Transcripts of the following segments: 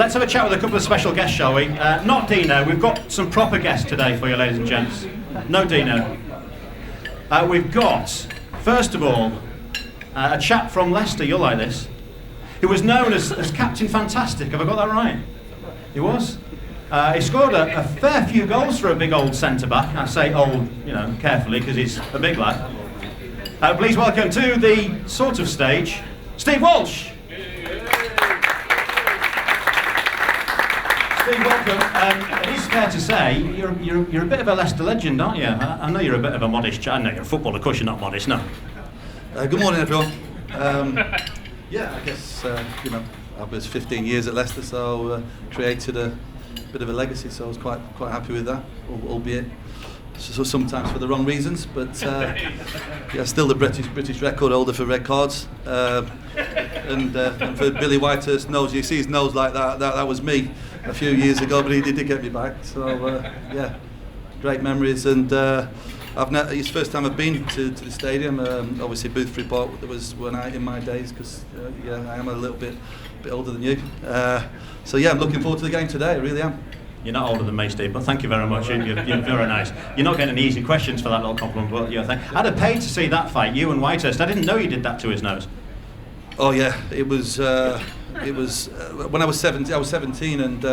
let's have a chat with a couple of special guests, shall we? Not Dino, we've got some proper guests today for you, ladies and gents. No Dino. We've got, first of all, a chap from Leicester, you'll like this, who was known as Captain Fantastic. Have I got that right? He was? He scored a fair few goals for a big old centre-back. I say old, carefully, because he's a big lad. Please welcome to the sort of stage, Steve Walsh. Steve, welcome. It is fair to say you're a bit of a Leicester legend, aren't you? I know you're a bit of a modest chap. I know you're a footballer, of course you're not modest, no. Good morning, everyone. I guess I was 15 years at Leicester, so created a bit of a legacy. So I was quite happy with that, albeit so sometimes for the wrong reasons. But still the British record holder for red cards. And for Billy Whitehurst's nose, you see his nose like that. That was me a few years ago, but he did get me back. So great memories. And it's the first time I've been to the stadium. Obviously Boothby Park was in my days, because I am a little bit older than you. I'm looking forward to the game today. I really am. You're not older than me, Steve, but thank you very much. You're very nice. You're not getting any easy questions for that little compliment, but I'd have paid to see that fight, you and Whitehurst. I didn't know you did that to his nose. Oh yeah, it was when I was 17. I was 17, and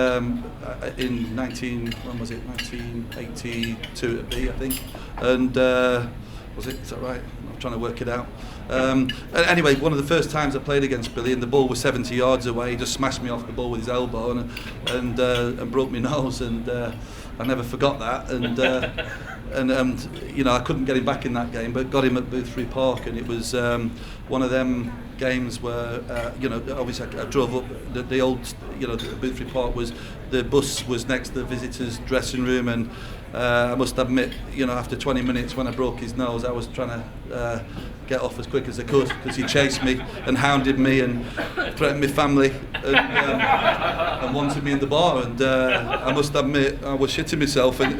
in 1982 it'd be, I think. And was it? Is that right? I'm trying to work it out. Anyway, one of the first times I played against Billy, and the ball was 70 yards away. He just smashed me off the ball with his elbow and broke my nose, and I never forgot that. And I couldn't get him back in that game, but got him at Boothby Park, and it was one of them games where obviously I drove up the old Boothby Park the bus was next to the visitors' dressing room, and I must admit, after 20 minutes when I broke his nose, I was trying to get off as quick as I could, because he chased me and hounded me and threatened my family and wanted me in the bar, and I must admit I was shitting myself in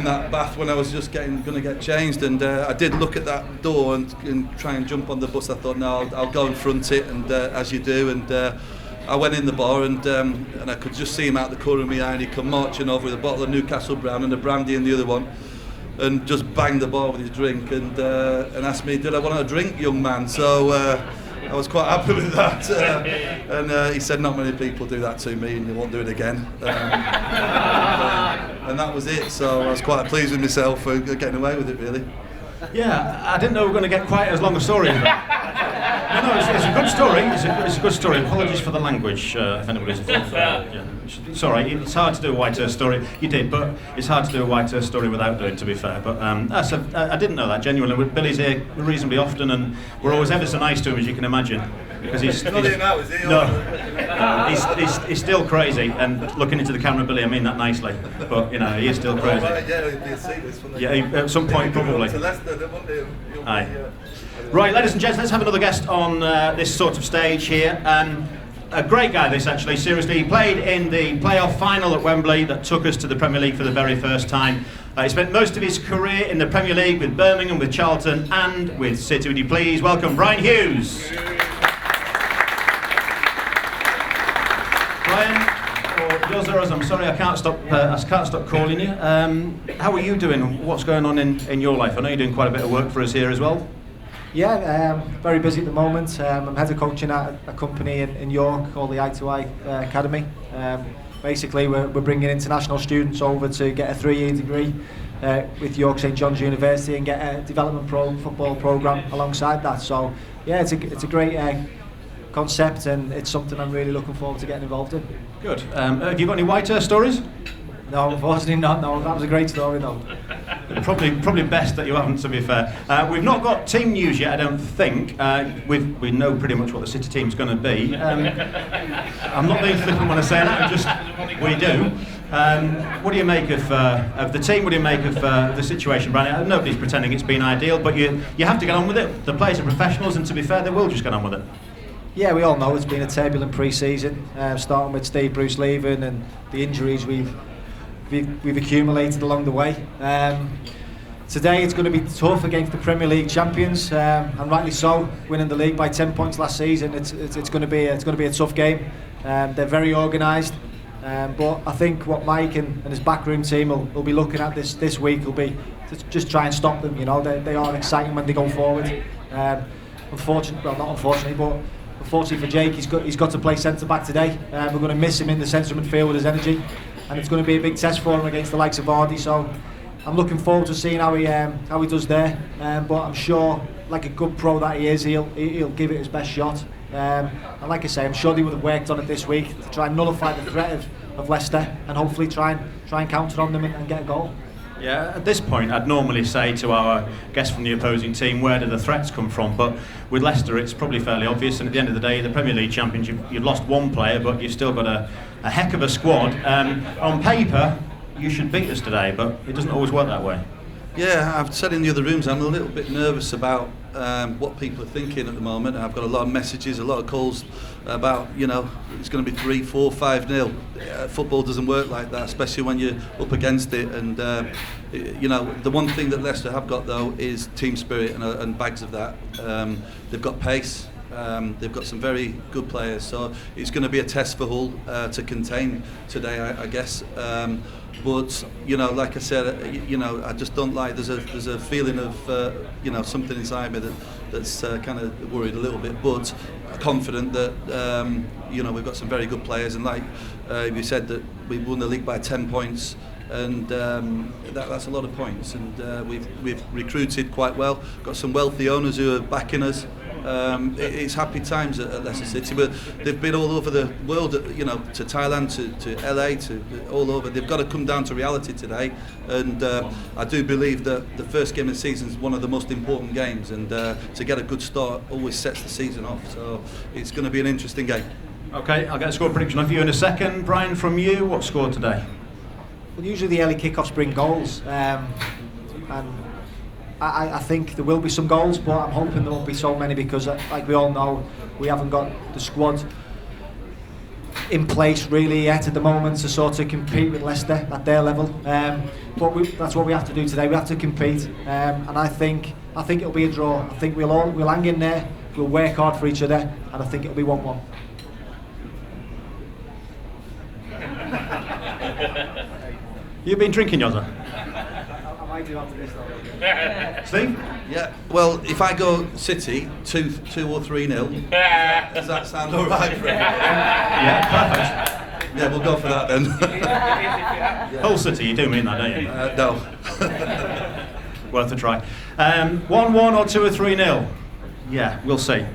that bath when I was just going to get changed, and I did look at that door and try and jump on the bus. I thought, no, I'll go and front it, and as you do, and I went in the bar, and I could just see him out the corner of my eye, and he come marching over with a bottle of Newcastle Brown and a brandy in the other one, and just banged the bar with his drink, and asked me, did I want a drink, young man? So I was quite happy with that, and he said not many people do that to me, and he won't do it again. And that was it, so I was quite pleased with myself for getting away with it, really. Yeah, I didn't know we were going to get quite as long a story as that. No, it's a good story. It's a good story. Apologies for the language, if anybody's sorry, it's hard to do a Whitehurst story. You did, but it's hard to do a Whitehurst story without doing, to be fair. But I didn't know that, genuinely. Billy's here reasonably often, and we're always ever so nice to him, as you can imagine. Because he's not here now, is he? No, he's still crazy. And looking into the camera, Billy, I mean that nicely. But he is still crazy. At some point probably. Aye. Right, ladies and gents, let's have another guest on this sort of stage here. A great guy, this actually, seriously. He played in the playoff final at Wembley that took us to the Premier League for the very first time. He spent most of his career in the Premier League with Birmingham, with Charlton and with City. Would you please welcome Bryan Hughes? Bryan, or yours or us, I'm sorry, I can't stop calling you. How are you doing? What's going on in your life? I know you're doing quite a bit of work for us here as well. Yeah, very busy at the moment. I'm head of coaching at a company in York called the Eye2Eye Academy. Basically, we're bringing international students over to get a 3-year degree with York St John's University and get a development football programme alongside that. So, yeah, it's a great concept, and it's something I'm really looking forward to getting involved in. Good. Have you got any Whitehurst stories? No, unfortunately not. No, that was a great story though. Probably best that you haven't, to be fair. We've not got team news yet, I don't think. We know pretty much what the City team's going to be. I'm not being flippant when I say that. We do. What do you make of the team? What do you make of the situation, Bryan? Nobody's pretending it's been ideal, but you have to get on with it. The players are professionals, and to be fair, they will just get on with it. Yeah, we all know it's been a turbulent pre-season, starting with Steve Bruce leaving and the injuries we've accumulated along the way. Today it's going to be tough against the Premier League champions, and rightly so. Winning the league by 10 points last season, it's going to be a tough game. They're very organised. But I think what Mike and his backroom team will be looking at this week will be to just try and stop them. You know, they are exciting when they go forward. Unfortunately for Jake, he's got to play centre back today. We're going to miss him in the centre midfield with his energy, and it's going to be a big test for him against the likes of Vardy. So I'm looking forward to seeing how he does there. But I'm sure, like a good pro that he is, he'll give it his best shot. And like I say, I'm sure they would have worked on it this week to try and nullify the threat of Leicester and hopefully try and counter on them and get a goal. Yeah, at this point I'd normally say to our guests from the opposing team, where do the threats come from? But with Leicester it's probably fairly obvious, and at the end of the day, the Premier League champions, you've lost one player but you've still got a heck of a squad. On paper you should beat us today, but it doesn't always work that way. Yeah, I've said in the other rooms I'm a little bit nervous about what people are thinking at the moment. I've got a lot of messages, a lot of calls about, you know, it's going to be 3, 4, 5-0. Football doesn't work like that, especially when you're up against it. And you know, the one thing that Leicester have got though is team spirit and bags of that. They've got pace. They've got some very good players, so it's going to be a test for Hull to contain today, I guess. But you know, like I said, you know, I just don't like. There's a feeling of you know, something inside me that's kind of worried a little bit, but confident that you know, we've got some very good players, and like you said, that we won the league by 10 points. And that's a lot of points, and we've recruited quite well. Got some wealthy owners who are backing us. It's happy times at Leicester City, but they've been all over the world, you know, to Thailand, to LA, to all over. They've got to come down to reality today, and I do believe that the first game of the season is one of the most important games, and to get a good start always sets the season off. So it's going to be an interesting game. Okay, I'll get a score prediction off you in a second. Brian, from you, what score today? Well, usually the early kickoffs bring goals, and I think there will be some goals, but I'm hoping there won't be so many because, like we all know, we haven't got the squad in place really yet at the moment to sort of compete with Leicester at their level. But that's what we have to do today. We have to compete, and I think it'll be a draw. I think we'll hang in there, we'll work hard for each other, and I think it'll be 1-1. You've been drinking, Yoza? I might do after this though. Steve? Yeah, well, if I go City 2 or 3-0, does that sound all right for you? Yeah, perfect. Yeah, we'll go for that then. Hull City, you do mean that, don't you? No. Worth a try. 1-1 or 2 or 3-0? Yeah, we'll see.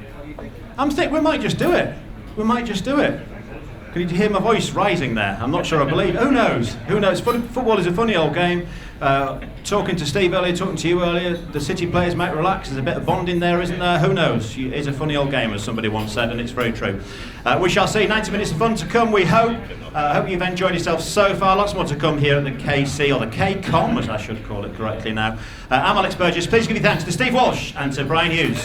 I'm thinking we might just do it. We might just do it. Can you hear my voice rising there? I'm not sure I believe. Who knows? Who knows? Football is a funny old game. Talking to Steve earlier, talking to you earlier, the City players might relax. There's a bit of bonding there, isn't there? Who knows? It's a funny old game, as somebody once said, and it's very true. We shall see. 90 minutes of fun to come, we hope. Hope you've enjoyed yourself so far. Lots more to come here at the KC, or the KCOM, as I should call it correctly now. I'm Alex Burgess. Please give your thanks to Steve Walsh and to Bryan Hughes.